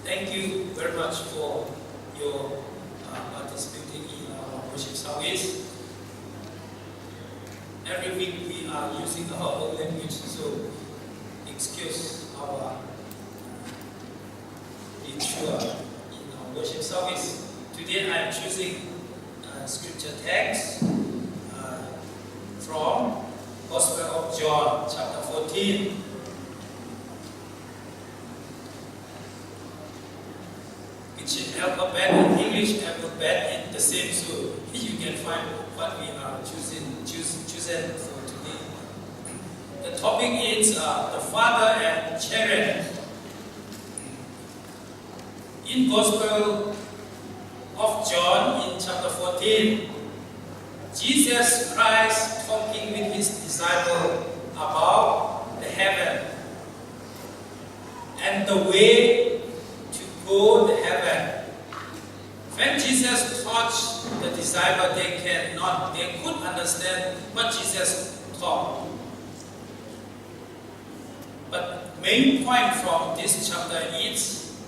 Thank you very much for your participating in our worship service. Every week we are using our own language, so excuse our ritual in our worship service. Today I am choosing scripture text from Gospel of John, chapter 14. Alphabet in English, alphabet in the same, so you can find what we are chosen for today. The topic is the Father and children. In Gospel of John, in chapter 14, Jesus Christ talking with his disciples about the heaven and the way to go to heaven. When Jesus taught the disciples, they could understand what Jesus taught. But main point from this chapter is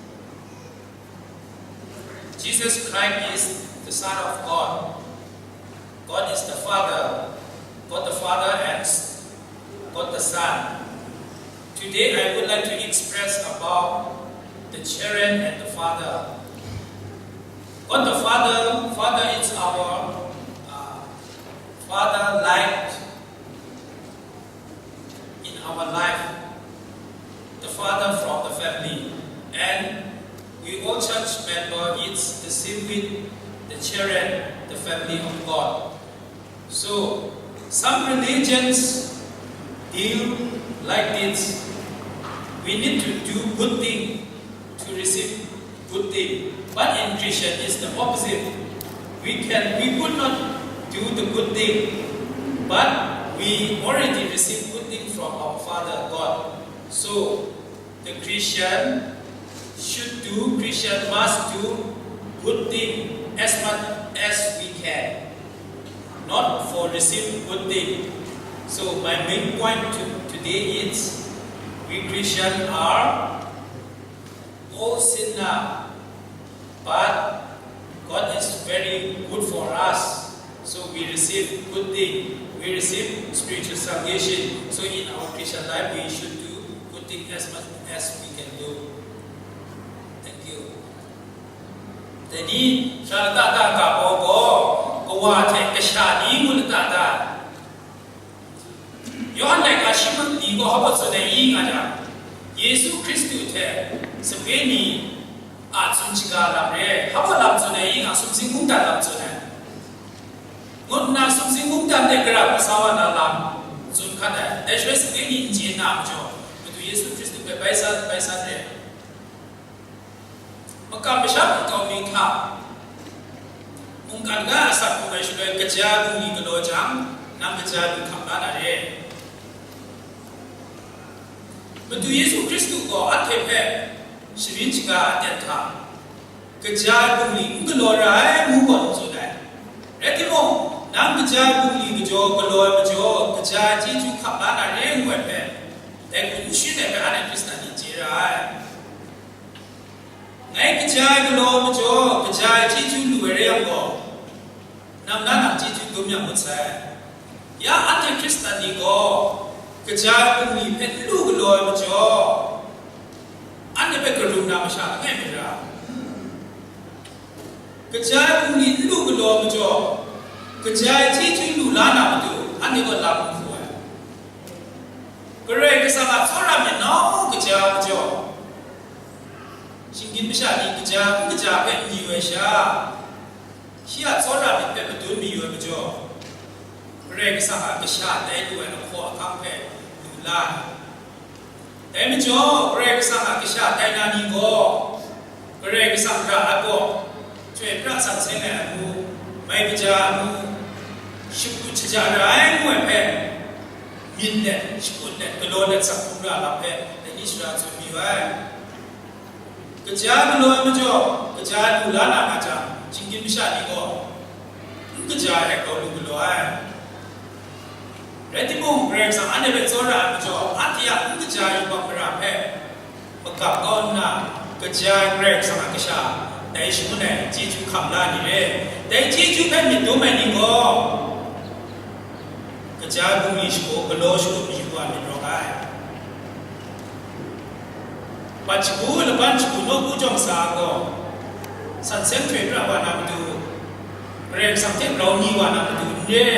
Jesus Christ is the Son of God. God is the Father. God the Father and God the Son. Today I would like to express about the children and the Father. God the Father is our Father light in our life. The Father from the family. And church member it's the same with the children, the family of God. So some religions deal like this. We need to do good thing to receive good thing. But in Christian it's the opposite. We could not do the good thing, but we already receive good thing from our Father God. So the Christian must do good thing as much as we can, not for receive good thing. So my main point today is we Christians are all sinner, but God is very good for us. So we receive good thing. We receive spiritual salvation. So in our Christian life, we should do good thing as much as we can do. Thank you. แต่นี่ชาลตาตากาโบโกก็ว่าแทกชาดีมุลตาตาย้อนแต่อาชีพดีก็เขาบอกแสดงยิ่งอาจารย์เยซูคริสต์แท้สเปนีอาจสุนชิกาลำเร่เขาบอกลำแสดงยิ่งอาสุนสิงมุ่งตัดลำแสดงงดนาสุนสิงมุ่งตัดเด็กกระสาวนาลำสุนขัดแต่ช่วยสเปนีเจนามจ่อมาดูเยซูคริสต์ไปสัตเร่มากำไม่ชัดก็มีข่าวมุงกันก็สักคนไปช่วยกระจายบุญกระโดดจังนำกระจายบุญคำนั้นอะไรมาดูเยซูคริสต์ก็อัตเทพชีวิตจิกาเด็ดขาดกระจายบุญกระโดดร้ายมุ่งบนสุดได้เรื่องที่มองนำกระจายบุญกระโดดกระโดดกระจายที่จุคำนั้นอะไรหัวเป็นแต่คุณชื่อเนี่ยเป็นอะไรคริสต์นี่เจร้ายไงกระจายกระโดดกระจายที่จุดูเรื่องก็นำนั้นที่จุดุมยังไม่ใช่ยาอันที่คริสต์นี่ก็กระจายบุญเป็นลูกลอยมาจ่ออันนี้เป็นกระดุมน้ำชาไงไม่รู้กระจายบุญลูกลอยมาจ่อกระจายที่จุลูล้านมาดูอันนี้ก็ลำหัวกระเรื่องที่สามารถสอนเราไม่น้องกระจายมาจ่อสิ่งที่ไม่ใช่นี่กระจายเป็นมีไว้ชาเชื่อสอนเราไม่เป็นประตูมีไว้มาจ่อเรื่องที่สามารถกระชากได้ด้วยนะขอคำแพ้ดูแลแต่ไม่จ่อเรื่องที่สามารถกระชากได้นานี่ก็เรื่องที่สามารถก็ช่วยพระสันเสนอมูไม่กระจายมูชุบกุศลอะไรมูแพ้ยินเด็ดชุบกุศลกระโดดสักกุระรับแพ้แต่อิสราเอลมีไว้กระจายกระโดดไม่จ่อกระจายดูแลนามาจ้าจริงๆไม่ใช่นี่ก็กระจายให้เขาดูกระโดดเรื่องที่มุ่งเรื่องสังอันนี้เป็นโซดาไม่จ่ออันที่อยากกระจายอยู่บางประเภทประกอบก้อนน่ะกระจายเรื่องสังกษาแต่ชั่วเนี่ยจีจูคำลานี่เลยแต่จีจูเป็นมิตรไม่นี่ก็กระจายบุญชิโก้กระโดดชิโก้มีความเป็นร้องไห้ปัจจุบันและปัจจุบันโน้ผู้จงสร้างก็สันเสริญเทพระวานามาดูเรื่องสังเทพเรามีวานามาดูเนี่ย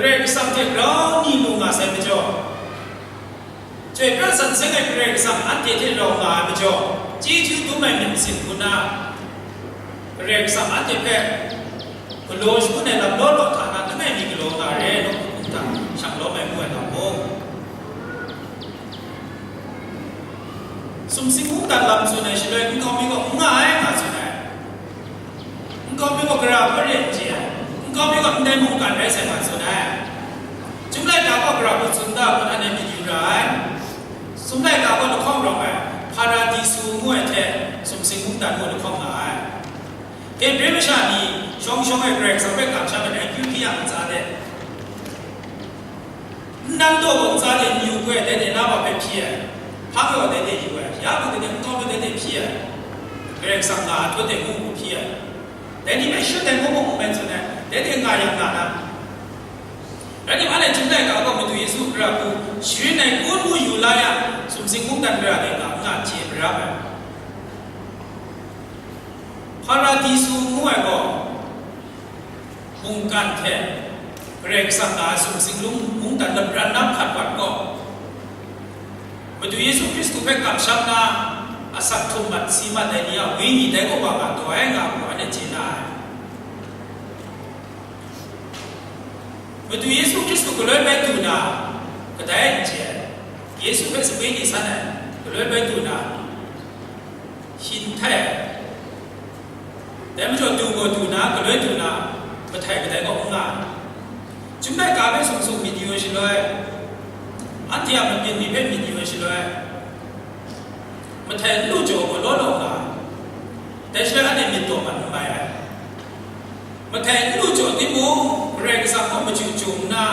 เรื่องสังเกตเรานี่ลุงอาศัยไม่จ่อช่วยพระสันเสริญเรื่องสังอันเทศเรางาไม่จ่อจีจูตัวไม่มีสิ่งคุณนะเรื่องสังอันเทศกโลชกุเนี่ยลำโลดฐานะตัวไม่มีกโลงาเร่นกต่างช่างโลไม่เหมือนเราโมสมสิ่งมุ่งตัดลำส่วนไหนช่วยคุณก็มีก็ง่ายมาส่วนไหนคุณก็มีก็กระไรเรียนเจียก็มีคนได้มุ่งกันได้เสมาสุดได้จุดแรกเราก็กราบสุนทรคนอันนี้มีอยู่ร้ายสุดแรกเราก็ต้องข้องเราไปพาราดิสูงวยแท้สมสิ่งมุ่งตัดมุ่งข้องหลายเกณฑ์เรื่องชาติช่องไอ้เกรกสำเร็จกับชาติเป็นยุคที่ยังจ่าเด่นนั่งตัวบนจ่าเด่นอยู่เว้ยแต่เด่นน่าว่าเป็นเพี้ยพักเราเด่นอยู่เว้ยยาบุเด่นก็ไม่เด่นเพี้ยเกรกสังกัดตัวเด่นมุ่งเพี้ยแต่นี่ไม่ใช่เด่นมุ่งเป็นส่วนไหนแต่เด็กงานยังงานนะแล้วที่มาในจุดแรกเราก็มาดูเยซูคริสต์ชีวิตในคนผู้อยู่ลายสมสิ่งมุ่งกันเรื่องเด็กงานเจียบรับพาราดิสูมั่วก็มุ่งกันแท้เรื่องสังกัดสมสิ่งมุ่งกันดับรันนับขัดวัดก็มาดูเยซูคริสต์เป็นกับชักนา阿萨图马西马的尼亚维尼的个娃娃多爱个我的进来。我对耶稣基督个来拜读呢，个代节，耶稣还是维尼啥呢？个来拜读呢，心态。แต่ไม่ชอบดูก็ดูนะก็เลยดูนะมาไทยก็ได้ก็งานจุดไหนการเป็นสูงมีดีกว่าสิเลยอันที่มันเป็นมีเป็นมีดีกว่าสิเลยมาไทยรู้จักก็รู้ลงนะแต่เชื่ออันนี้มีตัวมันไม่มาไทยรู้จักที่มูเรื่องสังคมมันจุ่มนะ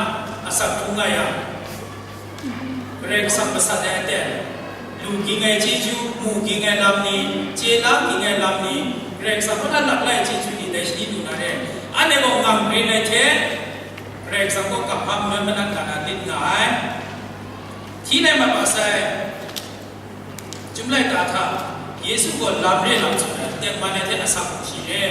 อาศัยทุ่งไงอ่ะเรื่องสังคมภาษาเด็ดลูกกินไงจีจูมูกินไงลำนี้เจล้ากินไงลำนี้เรื่องสังคมนั้นหลักหลายจีจูนี่ได้ชี้ดูนะเนี่ยอันนี้บอกงานเป็นอะไรเช่เรื่องสังคมกับความมันนั่งกันติดง่ายที่ไหนมาภาษาจุ่มไล่ตาท่าเยซูก็ลำเรื่องลำสุดเด็กมันเนี่ยที่อาศัยชีเร่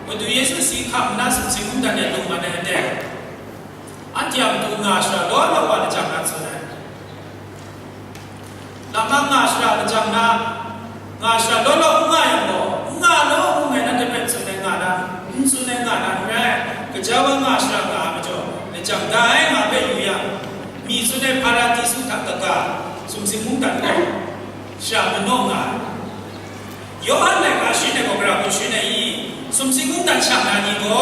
เมื่อดูเยซูสีขาวน่าสนใจคุณดันเนี่ยลงมาเนี่ยเด็กอันที่เราดูงาชราล้อเราว่าจะจำนั้นสุดเลยลำพังงาชราจำนะงาชราล้อเราง่ายอย่างบ่งาล้อง่ายนั่นจะเป็นสุดในงานั้นสุดในงานั้นแรกก็จะว่างาชรางาไม่จบในจำได้งาเป็นอยู่อย่างมีสุดในพาราดิสุทักตะกาสุมสิมุงตันก็ชาเป็นน้องงาโยฮันเนี่ยก็ชื่อในกบราบุชื่อในอีสมสิงุตันช่างนานีก็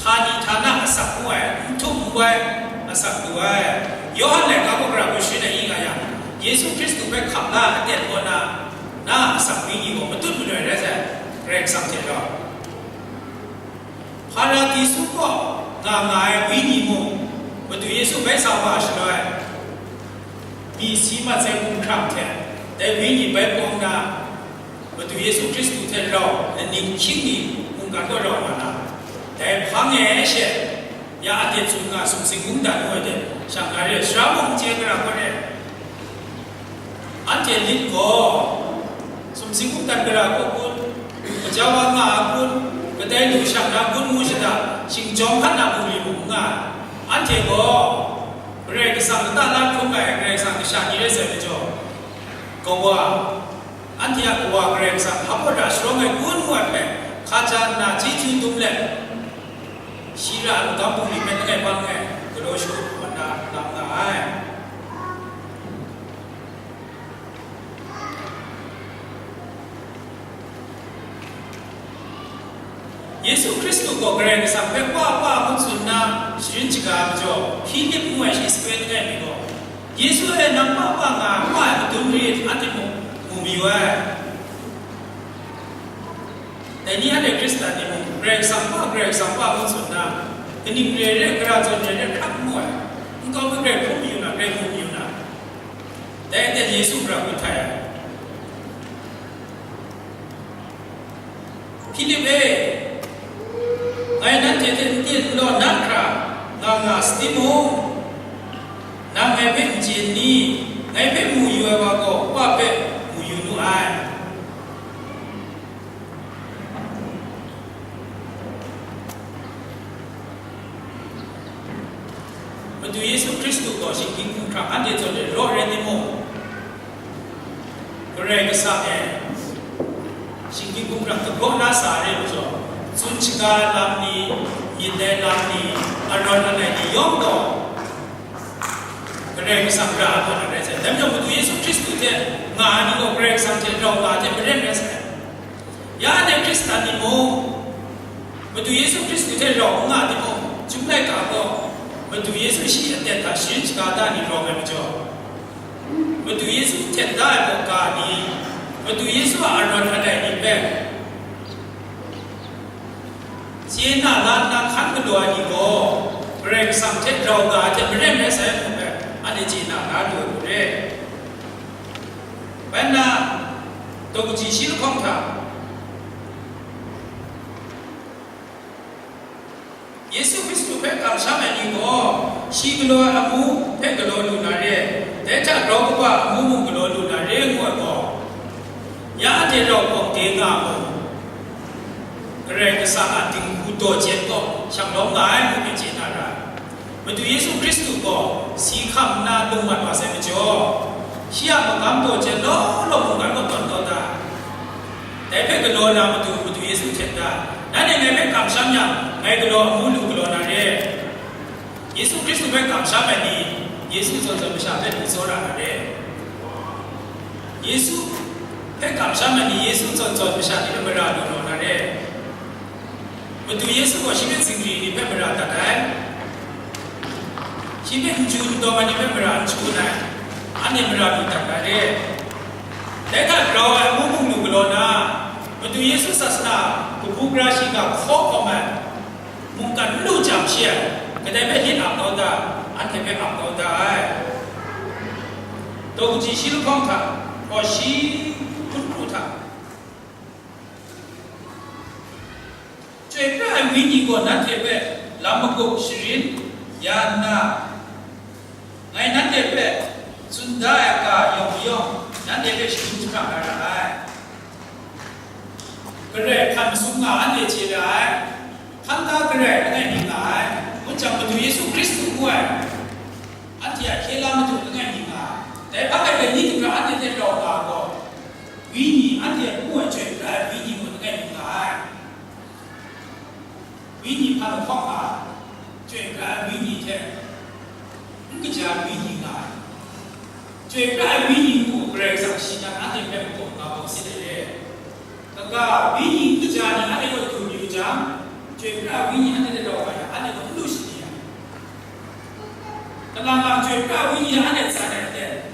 ทานีทานะอาศักด้วยทุกด้วยอาศักด้วยโยฮันเนี่ยก็กราบชื่อในอีกอย่างเยซูคริสต์ไปขับล่าเด็ดคนน่าอาศักวิญญาณมันตุ้มเลยนะจ๊ะเรื่องสังเกตเราพาราดิสุก็งายวิญญาณมันตัวเยซูไปสาวาชเลยมีสีมาเซมุนคำแทนแต่วิญญาณไปปองนามาดูเยซูคริสต์เทเราและนิ่งชิงนี่มุงกันก็เรามานะแต่พังเอเช่ยาอดีตสุงาสมสิงมุงดันด้วยเด็กช่างอะไรสระมุงเจกระก็เนี่ยอันเจลินก็สมสิงมุงดันกระก็คุณก็จะว่างาคุณก็ได้ดูช่างนะคุณมูชดาชิงจอมขันนาบุรีมุงาอันเจก็เรื่องสังตาลักทุกอย่างเรื่องสังชาติเรื่องเสด็จก็ว่าอันที่อยากว่าเรื่องสังขารราชรองไอ้กุนหัวเป็ดข้าจะน่าจีจูตุ้มเล่ชีราลูกกับบุรีเป็นไงบ้างไงก็โดยชุดวันนั้นลำง่ายเยซูคริสต์ก็เรื่องสังเป็นว่ามุสลิมนะสิ่งที่กล่าวจ่อฮิลิปมวยอิสราเอลไงมีก็เยซูเองนั่งว่างาว่าตุ้มเรียนอันที่มุมีว่าแต่นี่อะไรคริสต์นี่มุเรื่องสัมภามุสลิมนะอันนี้เรื่องกระจายเรื่องขับมวยมันก็เป็นเรื่องมุมีอยู่นะเรื่องมุมีอยู่นะแต่เยซูพระพุทธเจ้าพิลิปเอไอ้นั่นจะเป็นที่โลนักครับงาสติโมนางไอ้เป็นเจนนี่ไอ้เป็นมูอยู่ว่าก็ว่าเป็นมูอยู่นู่นไอ้มาดูเยซูคริสต์ก็สิ่งที่คุณครับอันเดียวจะได้รอดเรื่องนี้มั้งก็เรื่องสักอย่างสิ่งที่คุณครับก็ก็น่าสาระรู้จักสุนทรลำนี้มีแต่ลำนี้อารมณ์อะไรที่ยอมต่อก็เรื่องสังกัดอะไรเสร็จแต่เมื่อมาดูเยซูคริสต์เนี่ยงานนี้ก็เรื่องสังเกตเราว่าจะเป็นเรื่องอะไรยาในคริสต์นี่มั้งมาดูเยซูคริสต์เนี่ยเรางานนี่มั้งจุดไหนก็มาดูเยซูชี้เด็ดขาดสิ่งที่การได้นี่เราไม่รู้จักมาดูเยซูเท็ดได้บอกการนี้มาดูเยซูอารมณ์อะไรนี่แบบเจ้าหน้าล้านนักขันกันด้วยนี่ก็เรื่องสังเกตเราว่าจะเป็นเรื่องอะไรแบบอันนี้เจ้าหน้าล้านด้วยเรื่องเป็นน่ะตัวกุจิชิลของท่านเยซูคริสต์เป็นคำสามัญนี่ก็ชีกโลอามูเป็นกโลดูนาเร่แต่ถ้าเราบอกว่าอามูกโลดูนาเร่งัวก็ยาเจเราคงเก่งอ่ะเรื่องสังอาทิตย์กุโตเจ็ดก็ช่างร้องไห้ไม่เป็นเจตนา มาดูเยซูคริสต์ก็สีคำนาลงมาว่าเสมจ่อเชี่ยมกำตัวเจนล้อลงกันก็ตอนตัวตาแต่เพ่ก็โดนมาดูเยซูเช่นกันนั่นเองเพ่คำช้ำยังไงก็โดนมูลูก็โดนอะไรเยซูคริสต์เพ่คำช้ำแบบนี้เยซูจะไม่ใช่เป็นอิสระอะไรเยซูเพ่คำช้ำแบบนี้เยซูจะไม่ใช่ที่เป็นราดูโดนอะไรมาดูเยซูก็ชีวิตสิ่งนี้เป็นราตัดได้ชีวิตจูนตัวมันเป็นราจูนนะอันนี้เป็นราดูตัดได้แต่ถ้าเรามุ่งดูกลนะมาดูเยซูศาสนาผู้กราชิกาข้อคอมมันมุ่งกันรู้จักเชี่ยก็ได้ไม่เห็นอับเอาได้อันที่เป็นอับเอาได้ตัวกุจิชิลของท่าพอชีคุณครูท่าช่วยพระวิญญาณก่อนนั้นที่เป็นลำบากชีรินยานาไงนั้นที่เป็นสุดท้ายก็ยองนั่นเองชีวิตของเราได้ก็เลยทำสุงานเดียร์ได้ทำตาก็เลยได้ดีได้มันจะมาดูเยซูคริสต์ด้วยอันที่อยากให้เรามาดูได้ดีได้แต่พระเจ้าเป็นนิจเราอันที่เราได้ก็วิญญาณอันที่ผู้ช่วยได้วิญญาณมันได้ดีได้วิญญาณพระพ่อมาช่วยได้วิญญาณเท่มันก็จะวิญญาณได้ช่วยได้วิญญาณผู้เรียกสักสิ่งนั้นอันที่เป็นผู้กำกับสิ่งนี้แล้วก็วิญญาณที่จะนั่นอันนี้ก็คืออยู่จังช่วยได้วิญญาณอันที่เราไปอันนี้ก็รู้สิ่งนี้แล้วก็ช่วยได้วิญญาณอันที่สร้างได้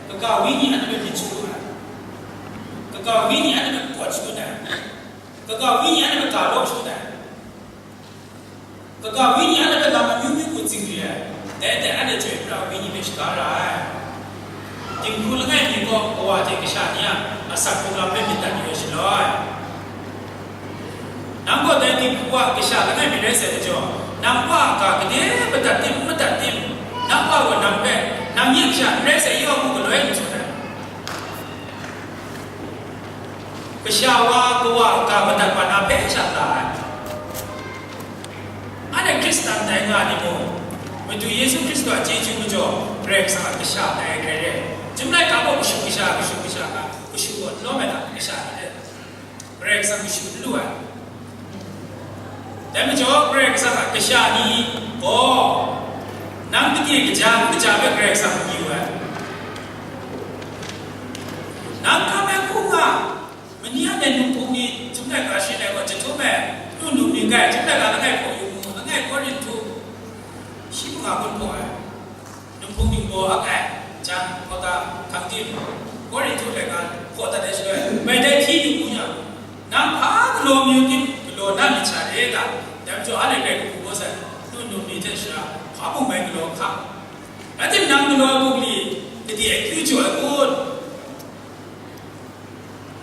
แล้วก็วิญญาณอันที่เป็นชู้นะแล้วก็วิญญาณอันที่เป็นกอดชู้นะแล้วก็วิญญาณอันที่เป็นการลบชู้นะแล้วก็วิญญาณอันที่เป็นการยุ่งกับสิ่งนี้แต่อันนี้ช่วยได้วิญญาณเป็นสิ่งอะไรจริงคุณง่ายดีก็ว่าจริงกิจเนี่ยอาศัยคุณเราเป็นมิตรอยู่เฉยๆนั่งก็ได้ที่ว่ากิจง่ายไม่ได้เสียจริงนั่งว่าก็คิดไม่ตัดทิ้งนั่งว่าก็นั่งเป็นนั่งยิ่งกิจไม่ได้เสียยุ่งก็เลยอยู่เฉยกิจว่าก็ว่าก็ไม่ตัดปัญหาเป็นเฉยอันนี้คริสต์ในงานนี้มั้งมาดูเยซูคริสต์ว่าเจจูมุจอเรียกสังกิจในกระเรื่องจุดไหนก็บอกกุศลล้มไปแล้วกิจเนี่ยเรียกสังกุศลล้วนแต่ไม่จบเรียกสังกิจนี้ก็นั่งที่กิจเป็นเรียกสังกิจอยู่นั่งข้ามคุ้งอ่ะมันเนี่ยในนุ่มพวกนี้จุดไหนก็เชื่อได้ว่าจะทุ่มแม่นุ่มนี่ไงจุดไหนก็ง่ายพออยู่ง่ายพอเรียนถูกชิบุงาคนพอนุ่มพวกนี้ก็ง่ายจังเขาตาทั้งทีมก็ได้ทุกอย่างกันพอตาได้ช่วยไม่ได้ที่อยู่คุณยังน้ำพักลมอยู่ที่ลมน้ำมีชาเองกันแต่จะอะไรได้กูก็ใส่นุ่มนี่เท่าไหร่พาบุ้งไปกลมข้าแล้วที่นั่งกลมบุกลีที่คิวจ่วยกู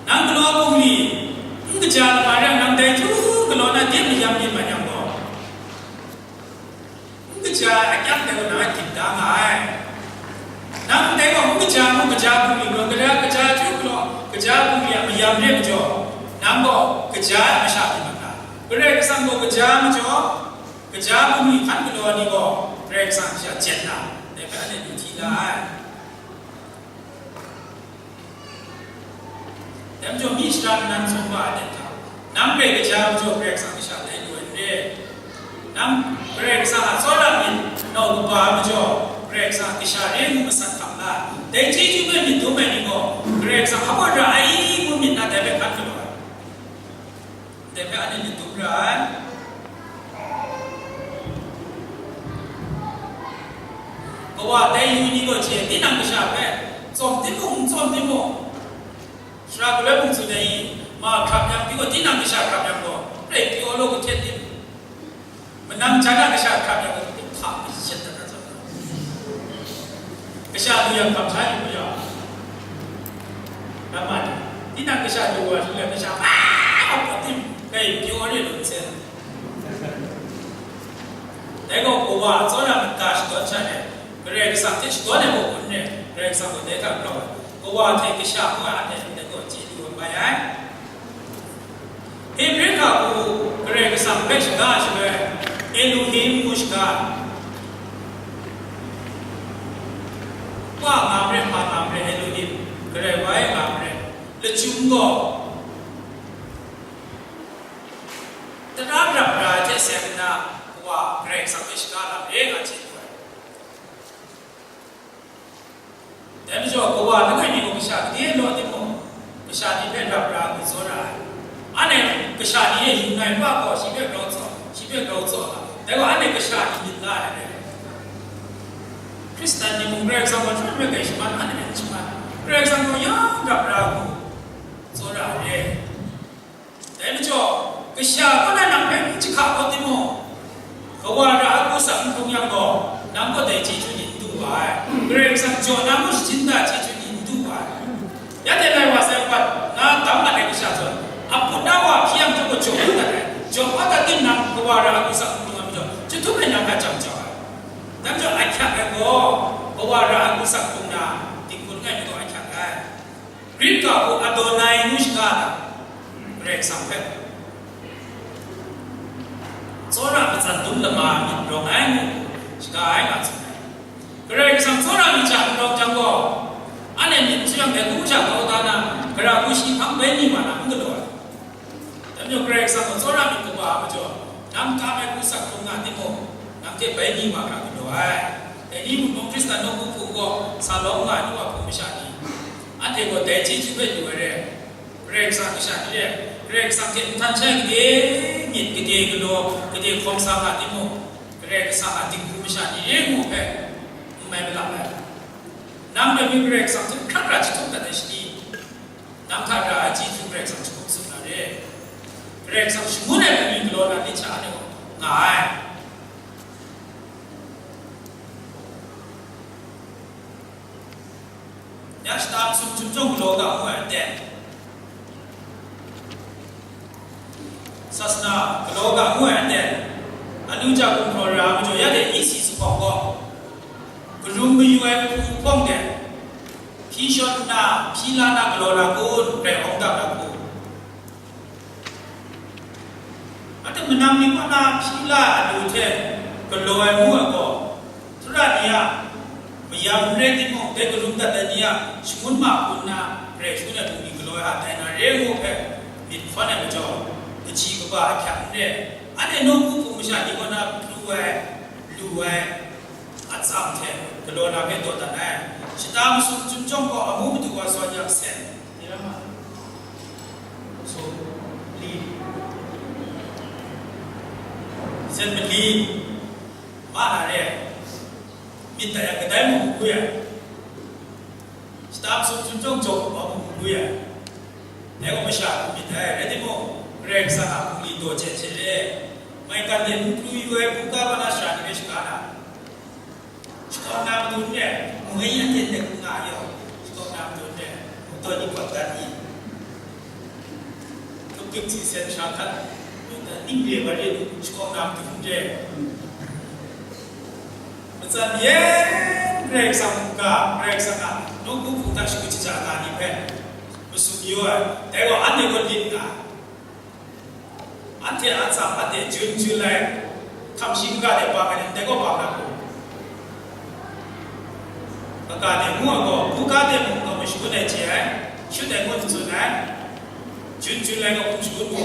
นั่งกลมบุกลีมันก็จะมาเรื่องนั่งได้ทุกกลมนั่นเดี๋ยวมียามมีมันยังบ่มันก็จะยักษ์แต่ก็น่าติดตามไงนั่งได้ก็มุกจ้าบุรีก็กระจายจุกล้อกระจายบุรีไม่ยามเรียบจ่อนั่งก็กระจายไม่ใช่ที่มันนะเรียกสังก็กระจายไม่จ่อกระจายบุรีขันกล้อนี่ก็เรียกสังจะเจ็ดนะแต่เป็นอะไรอยู่ที่ได้แต่จ่อมีสารนั้นสมบัติเด็ดขาดนั่งเรียกกระจายจ่อเรียกสังไม่ใช่ได้ด้วยเรียกนั่งเรียกสังโซลามินนอกบ้านไม่จ่อเรียกสังกิจเรื่องมันสักคำละแต่จริงๆมันมีตัวมันนี่ก็เรียกสังเขาบอกว่าไอ้มันมีน่าจะเป็นขัดกันเลยแต่เป็นอันนี้ตัวร้ายก็ว่าแต่ยูนี่ก็เชื่อที่นั่งกิจเป็นจอมที่มุ่งชราบเลยมุ่งสุดเลยมาขับยังที่ก็ที่นั่งกิจขับยังก็เรียกที่ว่าโลกเช่นนี้มันนั่งจักรกิจขับยังก็ติดขับเช่นนั้นกษัตริย์yang bangsa itu ya, nampak? Tidak kษัตริย์juga, tidak kษัตริย์apa tim, kayak orang itu sen. Tengok bawa, soalnya mereka sudah cakap, mereka sampai sudah ada bukan ni, mereka sampai mereka berapa, bawa teh kษัตริย์pun ada, tengok jadi orang bayar. Mereka sampai sudah cakap, Elohim muskal. qua ngam re ma ngam re Elohim kare vai ngam re le chung go ta rap ra che sem na qua kare sang ke shika la re ga che tu dem jo ko wa na ni ko sha de lo de mo sha ni pe rap ra ko so ra ane ke sha ni ye yu nai pa ko shi pe go zo la de ko ane ke sha ni la ne Kristen ni mung rek sang ko chun me ke shi man ane me chi man rek sang ko ya rap ra ko so ra re dem jo ke sha ko na na pe chi kha ko ti mo ko wa ra ko sang thong yang ko nam ko de chi chu ni du ba rek sang jo nam ko chin da chi chu ni du ba ya de lai wa sai pat na tam ma de ke sha zo apu da wa phiam cho ko jo ta de jo pa ta tin nam ko wa ra ko sang thong yang jo chu thu ke nam ka chang chang nam jo ai kha ke ko wa ra ko sang thong na tin kun ngai ko ai kha ga rit ka ko adonai nushka rek sang pe Zora bezan dum lama mit rong ai shika ai ga chu kare sang zora mi cha rong jang go ane mi chiang de ku cha go da na kara ku shi phang be ni ma na ngi lo da myo kare sang zora mi ko ba ma jo nam ka me ku sak thong na ti mo nam te be ni ma ka lo ai de ni mu no krista no ku ku go sa lo nga ni wa ku mi sha ni ate go de chi chu be ni we re kare sang sha ni re kare sang ke than cha ge nhìn cái gì cái gì không sao cả tiếng một cái này cái sao cả tiếng cũng sao như thế một cái mày mới làm này năm mươi cái này sao thì khác ra chỉ không thể gì năm khác ra chỉ không cái sao chỉ không sống là đấy cái này sao chỉ muốn này mình cái là đi trả được ngài nhớ ta sống trong cái lỗ đó không phải đen Sasna kalau kamu ada, anu jago program jo ya de isi sepoko, belum menyuai pupong de, pishon na pila na kalau laku, rehong tak laku. Ada menang ni mana pila anu je, kalau aku aku, sudah dia, bayar mereka mo, de belum tak dia, semua mak pun na, sudah tu ni kalau ada na rehu mit fana macam. Chỉ có ba khẳng đề, anh ấy nói cũng không phải chỉ có na lùi, ăn sắm thế, cái đó là cái tổ tận này, chỉ ta một số trong có ở mỗi một cái số nhạc sen, như thế mà, số li, sen mình li, mà là đấy, mình thấy cái đấy một cái, chỉ ta một số trong ở một cái, nếu mà sao mình thấy cái đấy một Rek sah kuli do cecele, mereka ni muklu yue buka bana shani beskana. Sekarang nam dunia, mungkin yang jadi kungayo. Sekarang nam dunia, untuk ni kota ni, kepik si sen syakat, untuk ni dia beri sekarang nam dunia. Macam ye, rek sah buka, rek sah, nunggu buka suku cicakan ni pen, musuh yue, tengok ane kodinga. Ante ansam ante jun lai tham sim ka de ba ka de ko ba na ko ka de mu ko bu ka de mu ko shi ko de che shu de ko tu na jun lai ko ku chu ko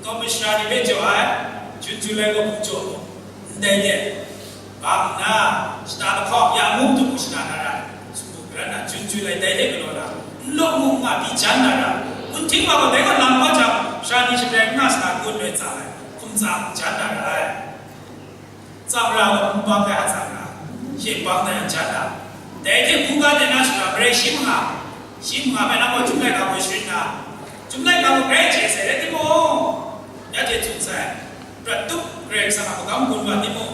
ko mi sha ni be jo jun lai ko ku chu de de ba na sta da ko ya mu tu ku sta na ra su ko na jun lai de de ko na lo mu ma bi chan na ra un ting ma ko de ko lam ba cha Shani sebenarnya nasi pun betul, kumzam jangan ada. Zamra kumbang kaya zamra, simbang kaya jangan. Tapi bukan dengan nasi beres simha mana mau jumlah kamu sihna, jumlah kamu beres saya timu, ya dia tunai. Betul beres sama kamu pun buat timu.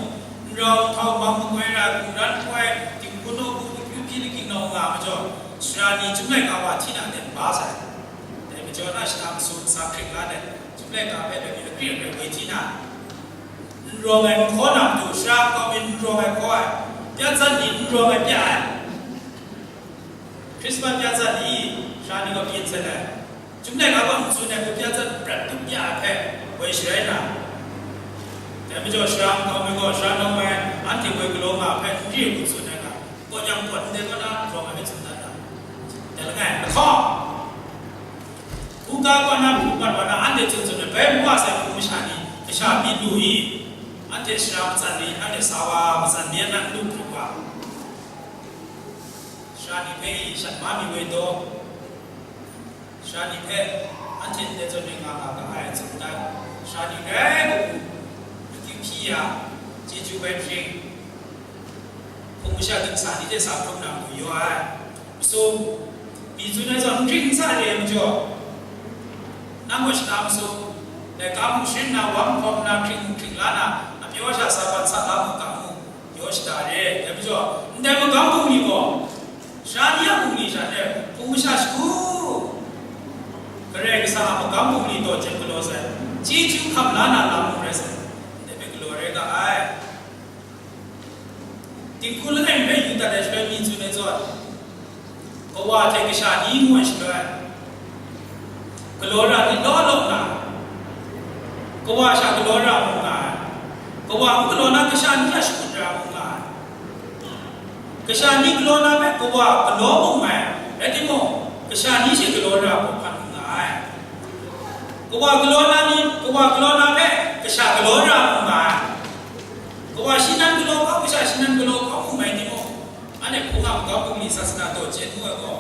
Rau tahu bang kue lah, kuran kue, tingkuno pilih kino ngam jo. Shani jumlah kamu tidak ada bahasa. Cho nó làm sụt sạc khinh ra đấy, chúng ta cả về được những việc về thế nào, rồi ngày khó làm đủ sao có bên rồi ngày khó, bây giờ nhìn rồi ngày bây giờ, Christmas bây giờ đi, sao đi có biến thế này, chúng ta cả bằng số này bây giờ rất tốt nhà thế, với谁呢？แต่ไม่ใช่ช่างเขาไม่ก็ช่างน้องแม่อันที่ไปกลัวมาแพ้ที่อยู่ส่วนนั้นก็ ก็ยังปวดเด็กก็น่ารอมาไม่ถึงนั้นแต่ละไงละข้อผู้กาก็น่าผู้บันวันอันเดียจนไปมัวใส่ผู้ชานีชาบีดูอีอันเดียชราสันนีอันเดียสาวาสันเดียนั่นลูกผู้ว่าชานีเพย์ฉันมามีเวโดชานีเพย์อันเดียเดจนงานก็หายจุดนั้นชานีเร่ที่พี่อ่ะจีจูไปเพลงผู้ชาติสาธิตสาวคนนั้นอยู่อ่ะส่งปีจุดนั้นจะริงซาเรียมจ่อนั่งว่าฉันทำส่งแต่การมุ่งชินนะวันพร้อมนะริงล้านนะอภิวัชสาบันสัตว์ละมุกามุยอชตาเร่แต่ไม่จ่อแต่เมื่อการมุ่งนี่ก็ชาติยังมุ่งนี่ฉันเนี่ยผู้ชาติกูก็เรียกสาวมุกามุ่งนี่ตัวเจ้ากุลเซ่จีจูคำล้านนะละมุกเร่เซ่แต่เป็นกุลเร่ก็ไอ้ที่คุณเล่นไม่อยู่แต่เดี๋ยวมีจุดในจอดก็ว่าเทกิชานีงวยช่วยกุลราที่ล้อลงนะก็ว่าชากุลรามุงนะก็ว่ากุลรากิชานีชกุลรามุงนะกิชานีกุลราแบบก็ว่ากุลมุงไหมไอ้ที่โมกิชานีชิกุลราบุพันมุงนะก็ว่ากุลรานี่ก็ว่ากุลราแบบกิชากุลรามุงนะก็ว่าชินันกุลเขากิชาชินันกุลเขามุงไหมที่โมอันนี้ผู้งานก็ผู้มีศาสนาตัวเจนุก็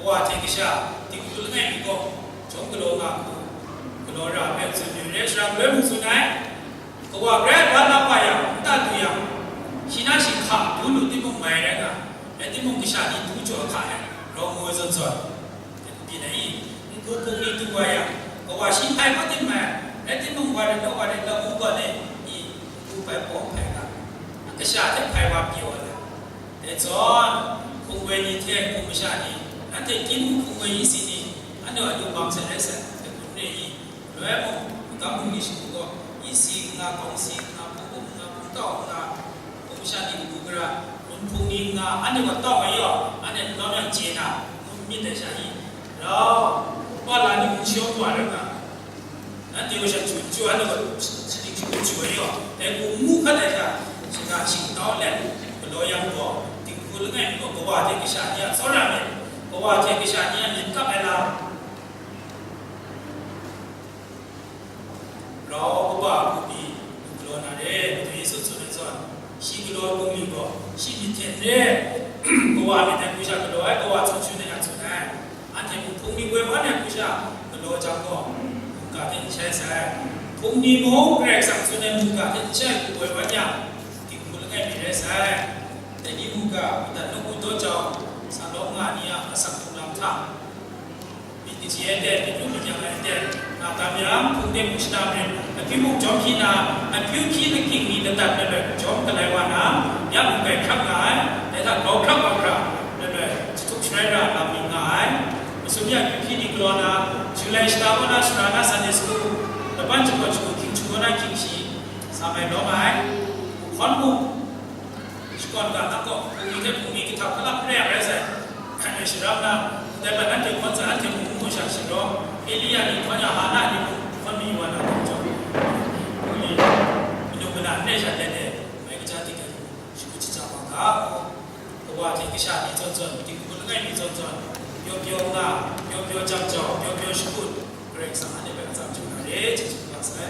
ว่าเทกิชาที่กุลไงมีก็จงกุลงากุลราแบบสุดยอดเลยชราเริ่มสุดไหนก็ว่าแรกวันละไปอย่างตัดตัวอย่างชินันชิขับดูลุที่มุงไหมเลยนะไอ้ที่มุงกิชาที่ดูจ่อขายเราโง่จนจอดปีไหนกูพงนี้ตัวอย่างก็ว่าชินไทยก็ที่มาไอ้ที่มุงวันละมุงก็เนี่ยอีกูไปป้องไปกันกิชาที่ไปว่าเกี่ยวเลยแต่จอนคงเวนีเทียนคงไม่ใช่ดีอันที่กินคงเวนีสิดีอันนี้ว่าดูบางสิ่งเลยสิแต่คนนี้แล้วผมก็มุ่งสิ่งก็อีสิ่งนะของสิ่งนะผมนะผมต่อนะผมไม่ใช่ดีกูกระผมพุ่งนี้นะอันนี้ก็ต่อไม่ยอมอันนี้น้องยังเจนะผมมีแต่ใช่แล้วว่าร้านนี้ผมเชื่อว่าเลยนะนั่นที่ว่าฉันจู่ๆอันนี้ก็สิ่งที่ผมช่วยอ่ะแต่ผมมุ่งกันเลยค่ะสิ่งที่สิ่งต่อแล้วก็ยังก็ที่คุณไงก็ว่าเทกิชานีสอนอะไรก็ว่าเทกิชานีมีกับอะไรเราก็ว่าผู้ดีกุลนาเร่ตัวสุดสุดเลยส่วนชีกุลกุมีก็ชีมีเทนเร่ก็ว่ามีแต่กุชากุลไอ้ก็ว่าชุนชุนเนี่ยชุนไอ้อันที่ผู้มีเว้ยวันเนี่ยกุชากุลจังก็มุกาที่ใช้ใช้ผู้มีโม่เกรกสังสุนเนี่ยมุกาที่ใช้กุลวันเนี่ยที่กุลไงมีได้ใช้แต่นี่มุกาแต่นกุตัวเจ้าสารลงงานเนี่ยสักทุกลำทางมีที่เชียร์เด็ดมีผู้มีอย่างไรเด็ดนาตามีรังผู้เด็กมุสลิมเนี่ยแต่พี่มุกจอมขีนาแต่พี่ขีนกิ่งนี่แต่แต่แบบจอมกันเลยว่านะยังมุกไปขับงานแต่ถ้าเราขับก็ขับแบบทุกชนิดเราทำงานส่วนใหญ่พี่นี่กลัวนะจุลัยสตาร์วันสุรานาสันนิสกุแต่บ้านจุกจุกกิ่งจุกนะกิ่งชีสมัยน้องไม้คนมุกก่อนการตั้งก็ผู้มีกิจกรรมพลังแรงเลยสิไอ้สิ่งนั้นแต่แบบนั้นที่คนจะอันที่มุ่งชาสิ่งนั้นเอลียานี่คนจะหาหน้าที่คนมีวันนั้นจบมีดูขนาดนี้ฉันเนี่ยไม่ก็จะติดกันสิ่งที่จะมาก็เพราะว่าที่กิจการนี้จนที่คุณง่ายมีจนเพียวๆนะเพียวๆจับจ่อเพียวๆชุดเกรงสังหารเนี่ยเป็นจับจุดอะไรจะจุดอะไร